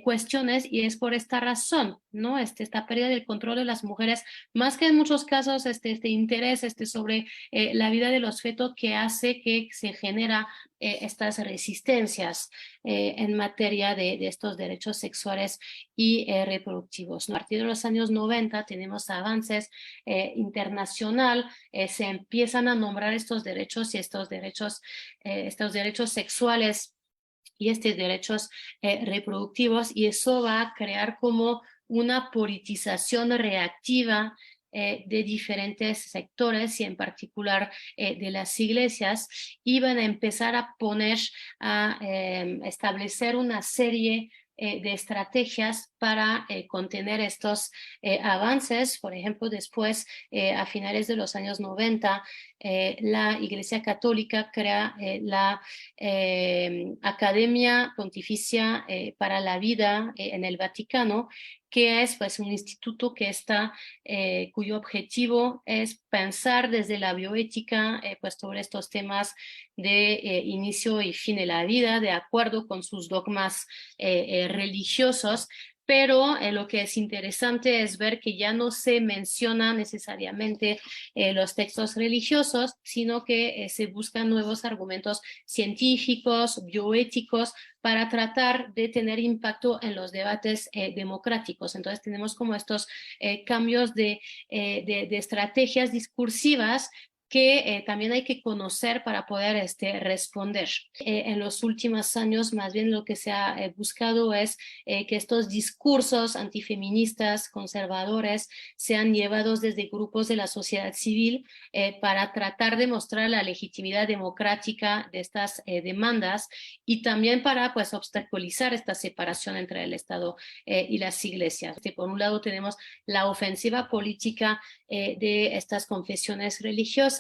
cuestiones, y es por esta razón, ¿no? Esta pérdida del control de las mujeres, más que en muchos casos este interés sobre la vida de los fetos, que hace que se genera estas resistencias en materia de estos derechos sexuales y reproductivos, ¿no? A partir de los años 90 tenemos avances internacional, se empiezan a nombrar estos derechos y estos derechos sexuales y estos derechos reproductivos, y eso va a crear como una politización reactiva de diferentes sectores y en particular de las iglesias, y van a empezar a establecer una serie de estrategias para contener estos avances. Por ejemplo, después, a finales de los años 90, la Iglesia Católica crea la Academia Pontificia para la Vida en el Vaticano, que es pues un instituto que cuyo objetivo es pensar desde la bioética pues sobre estos temas de inicio y fin de la vida, de acuerdo con sus dogmas religiosos. Pero lo que es interesante es ver que ya no se menciona necesariamente los textos religiosos, sino que se buscan nuevos argumentos científicos, bioéticos, para tratar de tener impacto en los debates democráticos. Entonces tenemos como estos cambios de estrategias discursivas que también hay que conocer para poder responder. En los últimos años, más bien lo que se ha buscado es que estos discursos antifeministas, conservadores, sean llevados desde grupos de la sociedad civil para tratar de mostrar la legitimidad democrática de estas demandas y también para pues obstaculizar esta separación entre el Estado y las iglesias. Por un lado tenemos la ofensiva política de estas confesiones religiosas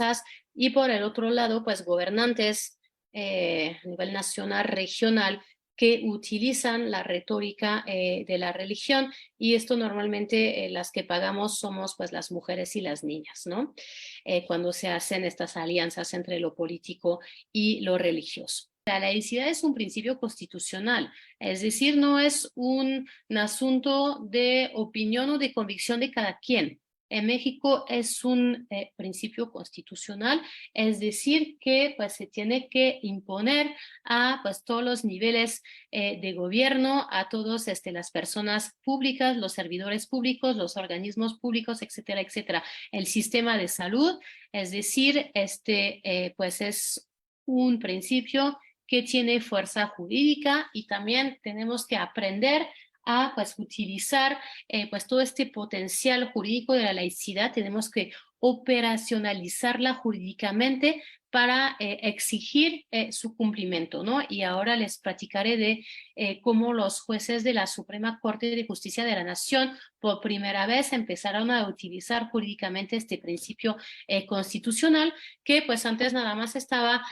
y por el otro lado pues gobernantes a nivel nacional, regional, que utilizan la retórica de la religión y esto normalmente las que pagamos somos pues las mujeres y las niñas, ¿no? Cuando se hacen estas alianzas entre lo político y lo religioso. La laicidad es un principio constitucional, es decir, no es un asunto de opinión o de convicción de cada quien. En México es un principio constitucional, es decir, que pues, se tiene que imponer a pues, todos los niveles de gobierno, a todas las personas públicas, los servidores públicos, los organismos públicos, etcétera, etcétera. El sistema de salud, es decir, pues es un principio que tiene fuerza jurídica y también tenemos que aprender a pues, utilizar pues, todo este potencial jurídico de la laicidad. Tenemos que operacionalizarla jurídicamente para exigir su cumplimiento, ¿no? Y ahora les platicaré de cómo los jueces de la Suprema Corte de Justicia de la Nación por primera vez empezaron a utilizar jurídicamente este principio constitucional que pues antes nada más estaba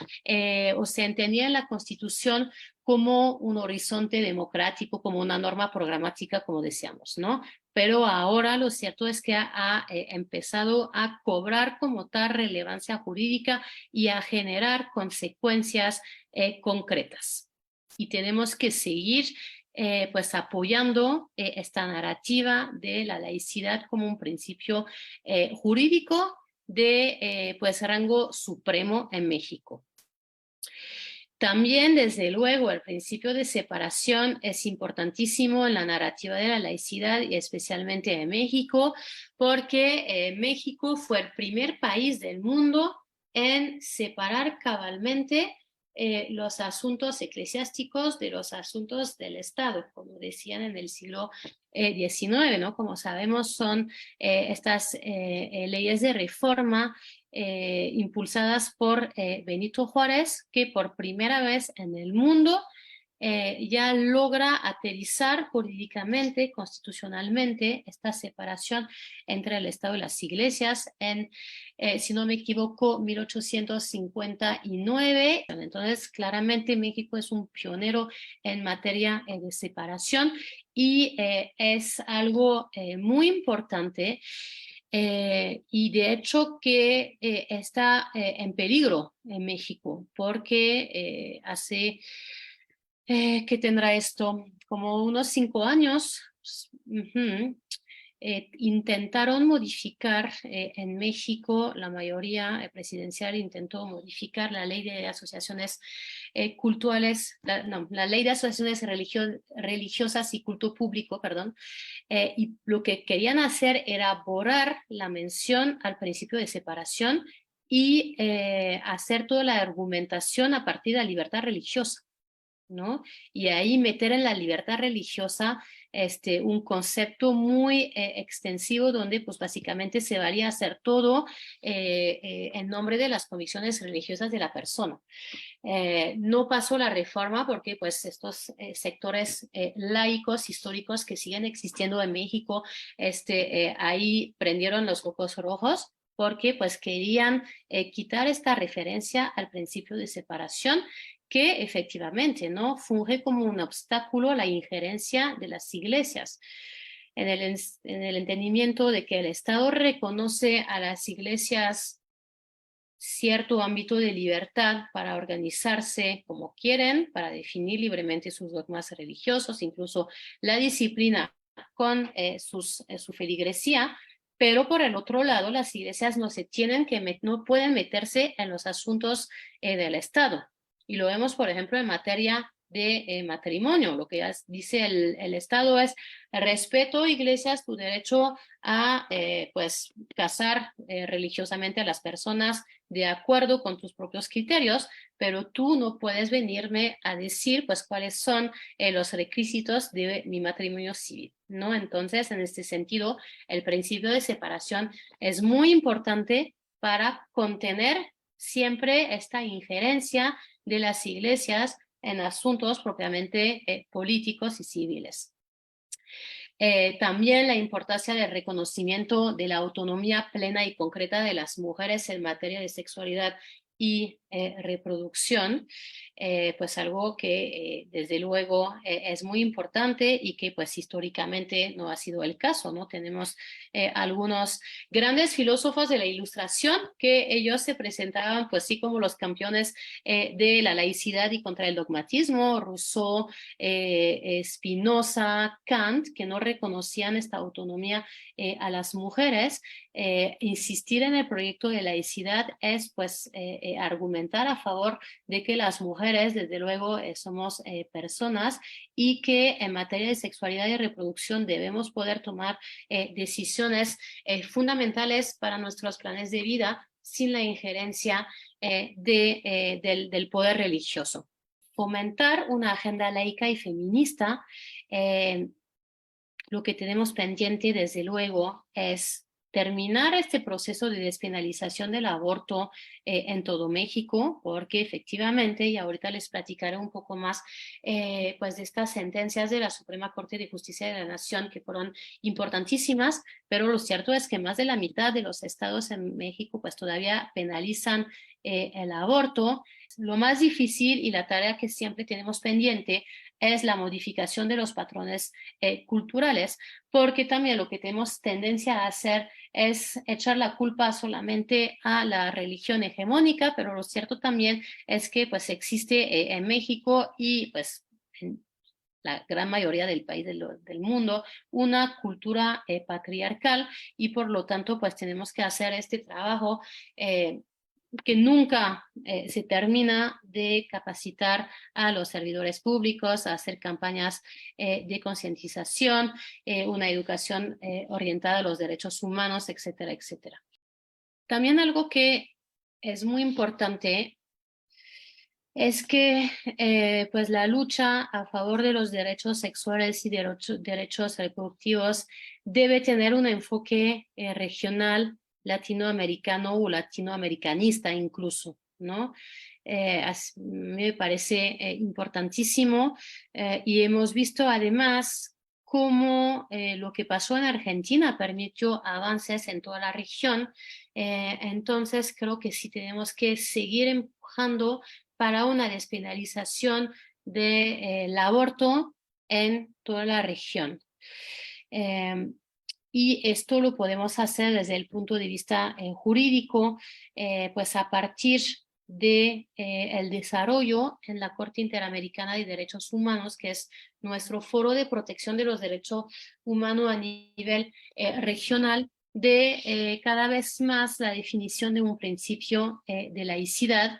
o se entendía en la Constitución como un horizonte democrático, como una norma programática, como decíamos, ¿no? Pero ahora lo cierto es que ha empezado a cobrar como tal relevancia jurídica y a generar consecuencias concretas. Y tenemos que seguir pues apoyando esta narrativa de la laicidad como un principio jurídico de pues rango supremo en México. También, desde luego, el principio de separación es importantísimo en la narrativa de la laicidad y especialmente en México, porque México fue el primer país del mundo en separar cabalmente los asuntos eclesiásticos de los asuntos del Estado, como decían en el siglo XIX, ¿no? Como sabemos, son estas leyes de reforma impulsadas por Benito Juárez, que por primera vez en el mundo ya logra aterrizar jurídicamente, constitucionalmente, esta separación entre el Estado y las iglesias en, si no me equivoco, 1859. Entonces, claramente México es un pionero en materia de separación y es algo muy importante. Y de hecho que está en peligro en México, porque hace, ¿qué tendrá esto? Como unos 5 años, intentaron modificar en México, la mayoría presidencial intentó modificar la ley de asociaciones cultuales, la ley de asociaciones religiosas y culto público, perdón, y lo que querían hacer era borrar la mención al principio de separación y hacer toda la argumentación a partir de la libertad religiosa, ¿no? Y ahí meter en la libertad religiosa un concepto muy extensivo donde pues básicamente se valía hacer todo en nombre de las convicciones religiosas de la persona. No pasó la reforma porque pues estos sectores laicos históricos que siguen existiendo en México ahí prendieron los focos rojos porque pues querían quitar esta referencia al principio de separación que efectivamente ¿no? funge como un obstáculo a la injerencia de las iglesias. En el entendimiento de que el Estado reconoce a las iglesias cierto ámbito de libertad para organizarse como quieren, para definir libremente sus dogmas religiosos, incluso la disciplina con su feligresía, pero por el otro lado las iglesias no pueden meterse en los asuntos del Estado. Y lo vemos, por ejemplo, en materia de matrimonio. Lo que dice el Estado es: respeto, iglesias, tu derecho a pues casar religiosamente a las personas de acuerdo con tus propios criterios, pero tú no puedes venirme a decir pues cuáles son los requisitos de mi matrimonio civil, ¿no? Entonces, en este sentido, el principio de separación es muy importante para contener siempre esta injerencia de las iglesias en asuntos propiamente políticos y civiles. También la importancia del reconocimiento de la autonomía plena y concreta de las mujeres en materia de sexualidad y reproducción, pues algo que desde luego es muy importante y que pues históricamente no ha sido el caso, ¿no? Tenemos algunos grandes filósofos de la Ilustración que ellos se presentaban pues sí como los campeones de la laicidad y contra el dogmatismo: Rousseau, Spinoza, Kant, que no reconocían esta autonomía a las mujeres. Insistir en el proyecto de laicidad es pues argumentar a favor de que las mujeres desde luego somos personas y que en materia de sexualidad y reproducción debemos poder tomar decisiones fundamentales para nuestros planes de vida sin la injerencia del poder religioso. Fomentar una agenda laica y feminista. Lo que tenemos pendiente desde luego es terminar este proceso de despenalización del aborto en todo México, porque efectivamente, y ahorita les platicaré un poco más pues de estas sentencias de la Suprema Corte de Justicia de la Nación que fueron importantísimas, pero lo cierto es que más de la mitad de los estados en México pues todavía penalizan el aborto. Lo más difícil y la tarea que siempre tenemos pendiente es la modificación de los patrones culturales, porque también lo que tenemos tendencia a hacer es echar la culpa solamente a la religión hegemónica, pero lo cierto también es que pues existe en México y pues en la gran mayoría del país del mundo una cultura patriarcal, y por lo tanto pues tenemos que hacer este trabajo que nunca se termina de capacitar a los servidores públicos, a hacer campañas de concientización, una educación orientada a los derechos humanos, etcétera, etcétera. También algo que es muy importante es que pues la lucha a favor de los derechos sexuales y derechos reproductivos debe tener un enfoque regional, latinoamericano o latinoamericanista incluso, ¿no? Me parece importantísimo y hemos visto además cómo lo que pasó en Argentina permitió avances en toda la región. Entonces creo que sí tenemos que seguir empujando para una despenalización del aborto en toda la región. Y esto lo podemos hacer desde el punto de vista jurídico, pues a partir de el desarrollo en la Corte Interamericana de Derechos Humanos, que es nuestro foro de protección de los derechos humanos a nivel regional, de cada vez más la definición de un principio de laicidad.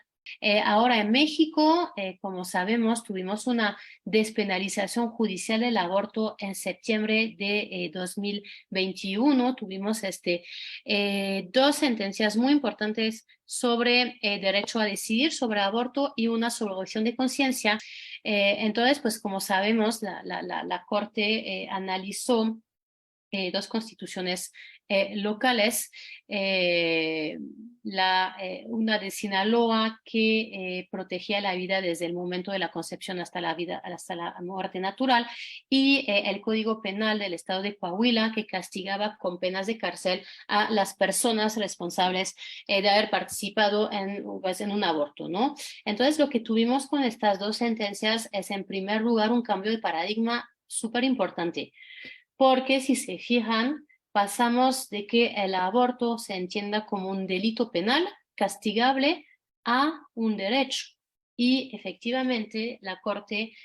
Ahora en México, como sabemos, tuvimos una despenalización judicial del aborto en septiembre de 2021. Tuvimos dos sentencias muy importantes sobre derecho a decidir sobre aborto y una sobre objeción de conciencia. Entonces, pues como sabemos, la Corte analizó dos constituciones locales, una de Sinaloa que protegía la vida desde el momento de la concepción hasta la muerte natural, y el Código Penal del Estado de Coahuila, que castigaba con penas de cárcel a las personas responsables de haber participado en un aborto, ¿no? Entonces, lo que tuvimos con estas dos sentencias es, en primer lugar, un cambio de paradigma súper importante, porque si se fijan, pasamos de que el aborto se entienda como un delito penal castigable a un derecho. Y efectivamente la Corte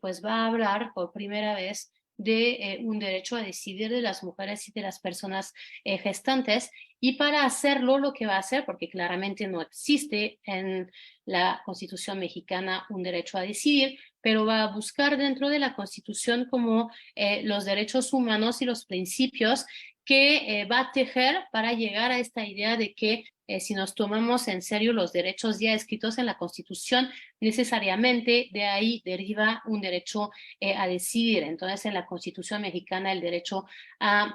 pues va a hablar por primera vez de un derecho a decidir de las mujeres y de las personas gestantes, y para hacerlo lo que va a hacer, porque claramente no existe en la Constitución mexicana un derecho a decidir, pero va a buscar dentro de la Constitución como los derechos humanos y los principios que va a tejer para llegar a esta idea de que si nos tomamos en serio los derechos ya escritos en la Constitución, necesariamente de ahí deriva un derecho a decidir. Entonces, en la Constitución mexicana, el derecho a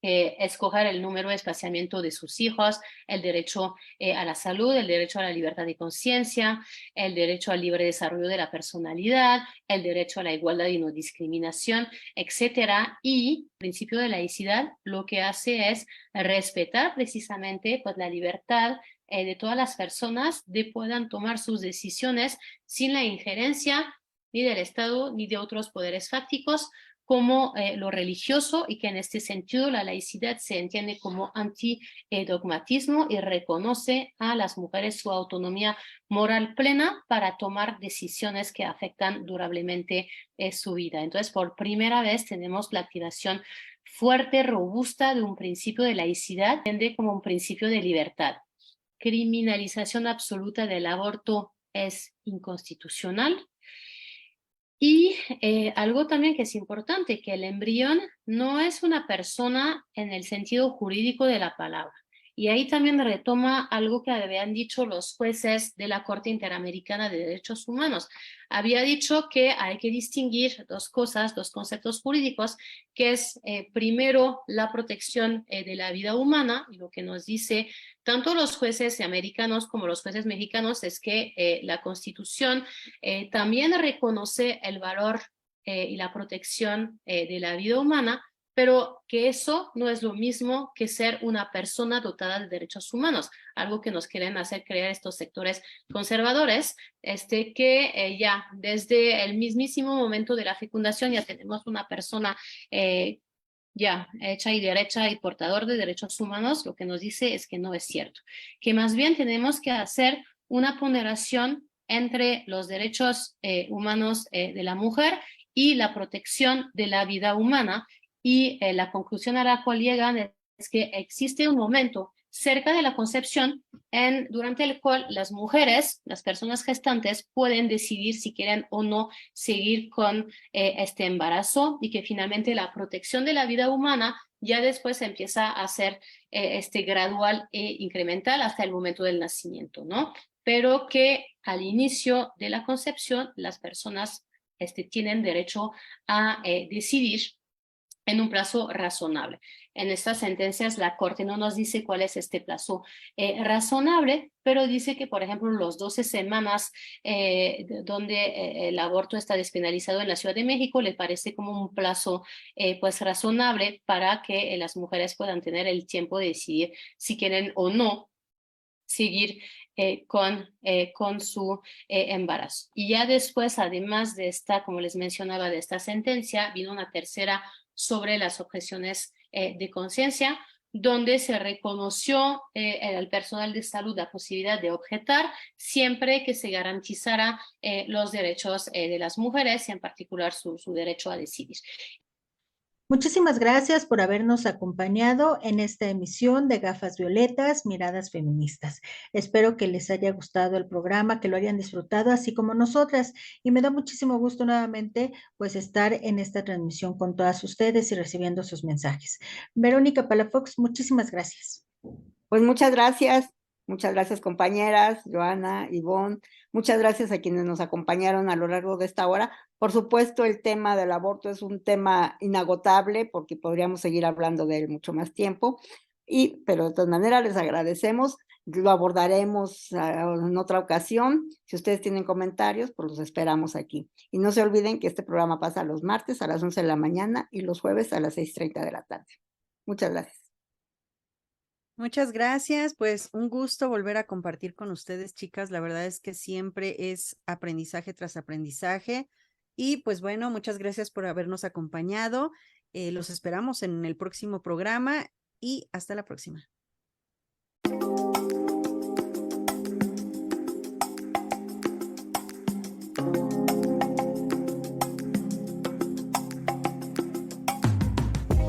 escoger el número de espaciamiento de sus hijos, el derecho a la salud, el derecho a la libertad de conciencia, el derecho al libre desarrollo de la personalidad, el derecho a la igualdad y no discriminación, etcétera. Y el principio de laicidad lo que hace es respetar precisamente pues, la libertad de todas las personas de puedan tomar sus decisiones sin la injerencia ni del Estado ni de otros poderes fácticos, como lo religioso, y que en este sentido la laicidad se entiende como antidogmatismo y reconoce a las mujeres su autonomía moral plena para tomar decisiones que afectan durablemente su vida. Entonces, por primera vez tenemos la activación fuerte, robusta de un principio de laicidad, entiende como un principio de libertad. Criminalización absoluta del aborto es inconstitucional. Y algo también que es importante, que el embrión no es una persona en el sentido jurídico de la palabra. Y ahí también retoma algo que habían dicho los jueces de la Corte Interamericana de Derechos Humanos. Había dicho que hay que distinguir dos cosas, dos conceptos jurídicos, que es primero la protección de la vida humana, y lo que nos dice tanto los jueces americanos como los jueces mexicanos es que la Constitución también reconoce el valor y la protección de la vida humana, pero que eso no es lo mismo que ser una persona dotada de derechos humanos, algo que nos quieren hacer creer estos sectores conservadores, que ya desde el mismísimo momento de la fecundación ya tenemos una persona ya hecha y derecha y portador de derechos humanos. Lo que nos dice es que no es cierto, que más bien tenemos que hacer una ponderación entre los derechos humanos de la mujer y la protección de la vida humana. Y la conclusión a la cual llegan es que existe un momento cerca de la concepción durante el cual las mujeres, las personas gestantes, pueden decidir si quieren o no seguir con este embarazo, y que finalmente la protección de la vida humana ya después empieza a ser gradual e incremental hasta el momento del nacimiento, ¿no? Pero que al inicio de la concepción las personas tienen derecho a decidir en un plazo razonable. En estas sentencias la Corte no nos dice cuál es este plazo razonable, pero dice que, por ejemplo, los 12 semanas donde el aborto está despenalizado en la Ciudad de México le parece como un plazo pues razonable para que las mujeres puedan tener el tiempo de decidir si quieren o no seguir con su embarazo. Y ya después, además de esta, como les mencionaba, de esta sentencia, vino una tercera sobre las objeciones de conciencia, donde se reconoció al personal de salud la posibilidad de objetar siempre que se garantizara los derechos de las mujeres y en particular su derecho a decidir. Muchísimas gracias por habernos acompañado en esta emisión de Gafas Violetas, Miradas Feministas. Espero que les haya gustado el programa, que lo hayan disfrutado, así como nosotras. Y me da muchísimo gusto nuevamente pues estar en esta transmisión con todas ustedes y recibiendo sus mensajes. Verónica Palafox, muchísimas gracias. Pues muchas gracias compañeras, Joana, Ivonne, muchas gracias a quienes nos acompañaron a lo largo de esta hora. Por supuesto, el tema del aborto es un tema inagotable porque podríamos seguir hablando de él mucho más tiempo, pero de todas maneras les agradecemos, lo abordaremos en otra ocasión. Si ustedes tienen comentarios, pues los esperamos aquí. Y no se olviden que este programa pasa los martes a las 11 de la mañana y los jueves a las 6:30 de la tarde. Muchas gracias. Muchas gracias, pues un gusto volver a compartir con ustedes, chicas. La verdad es que siempre es aprendizaje tras aprendizaje. Y pues bueno, muchas gracias por habernos acompañado. Los esperamos en el próximo programa y hasta la próxima.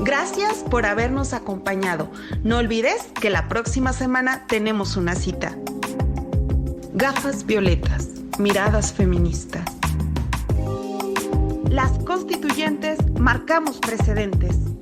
Gracias por habernos acompañado. No olvides que la próxima semana tenemos una cita. Gafas Violetas, Miradas Feministas. constituyentes marcamos precedentes.